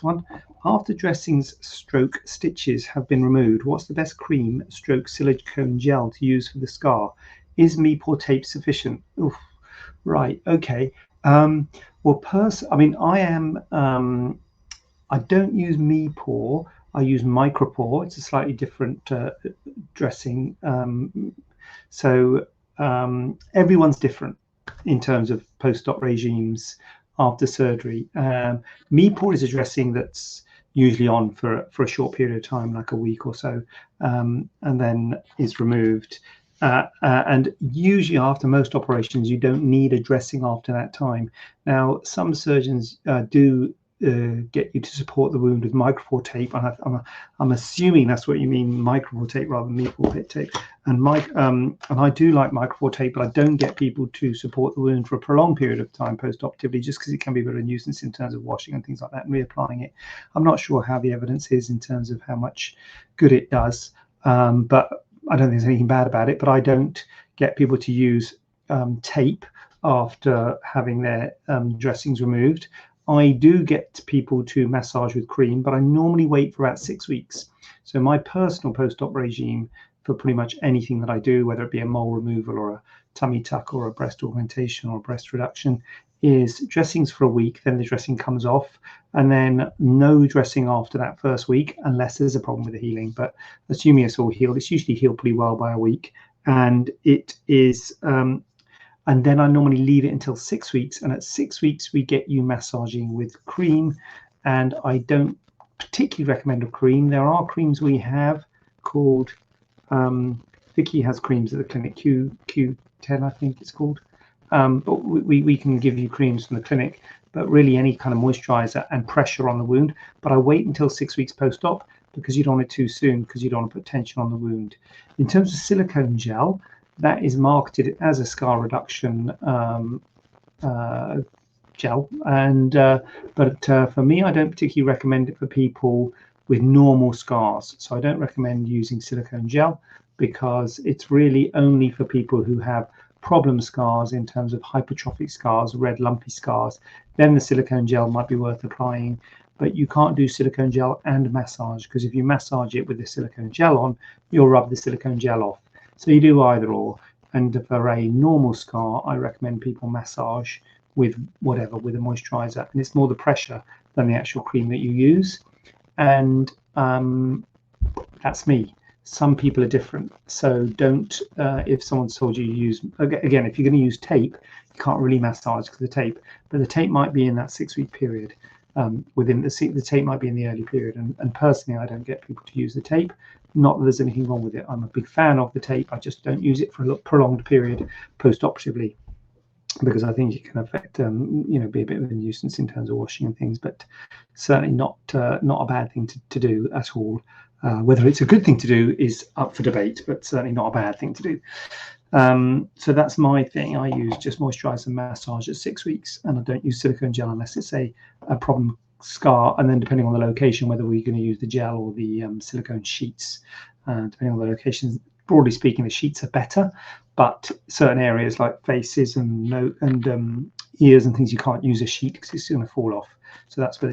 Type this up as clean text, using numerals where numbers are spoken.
this one. After dressings stroke stitches have been removed, what's the best cream stroke silicone gel to use for the scar? Is mepore tape sufficient? Oof. Right, okay. Well, I mean, I don't use mepore. I use micropore. It's a slightly different dressing. So everyone's different in terms of post-op regimes after surgery. Mepore is a dressing that's usually on for a short period of time, like a week or so, and then is removed. And usually after most operations, you don't need a dressing after that time. Now, some surgeons do get you to support the wound with micropore tape, and I'm assuming that's what you mean, micropore tape rather than mepore tape. And I do like micropore tape, but I don't get people to support the wound for a prolonged period of time post-operatively, just because it can be a bit of a nuisance in terms of washing and things like that and reapplying it. I'm not sure how the evidence is in terms of how much good it does, but I don't think there's anything bad about it. But I don't get people to use tape after having their dressings removed. I do get people to massage with cream, but I normally wait for about 6 weeks. So my personal post-op regime for pretty much anything that I do, whether it be a mole removal or a tummy tuck or a breast augmentation or a breast reduction, is dressings for a week, then the dressing comes off, and then no dressing after that first week unless there's a problem with the healing. But assuming it's all healed, it's usually healed pretty well by a week, and it is and then I normally leave it until 6 weeks, and at 6 weeks we get you massaging with cream. And I don't particularly recommend a cream. There are creams we have called Vicky has creams at the clinic, Q10 I think it's called, but we can give you creams from the clinic, but really any kind of moisturizer and pressure on the wound. But I wait until 6 weeks post-op because you don't want it too soon, because you don't want to put tension on the wound. In terms of silicone gel, that is marketed as a scar reduction gel, and but for me, I don't particularly recommend it for people with normal scars. So I don't recommend using silicone gel, because it's really only for people who have problem scars in terms of hypertrophic scars, red lumpy scars. Then the silicone gel might be worth applying, but you can't do silicone gel and massage, because if you massage it with the silicone gel on, you'll rub the silicone gel off. So you do either or. And for a normal scar, I recommend people massage with whatever, with a moisturizer, and it's more the pressure than the actual cream that you use. And that's me. Some people are different, so don't. If someone's told you to use, again, if you're going to use tape, you can't really massage because the tape, but the tape might be in that 6 week period. Within the tape might be in the early period, and personally, I don't get people to use the tape. Not that there's anything wrong with it. I'm a big fan of the tape. I just don't use it for a prolonged period post-operatively, because I think it can affect, be a bit of a nuisance in terms of washing and things. But certainly not a bad thing to do at all. Whether it's a good thing to do is up for debate, but certainly not a bad thing to do. So that's my thing. I use just moisturize and massage at 6 weeks, and I don't use silicone gel unless it's a problem scar, and then depending on the location, whether we're going to use the gel or the silicone sheets, depending on the location. Broadly speaking, the sheets are better, but certain areas like faces and ears and things, you can't use a sheet because it's going to fall off. So that's where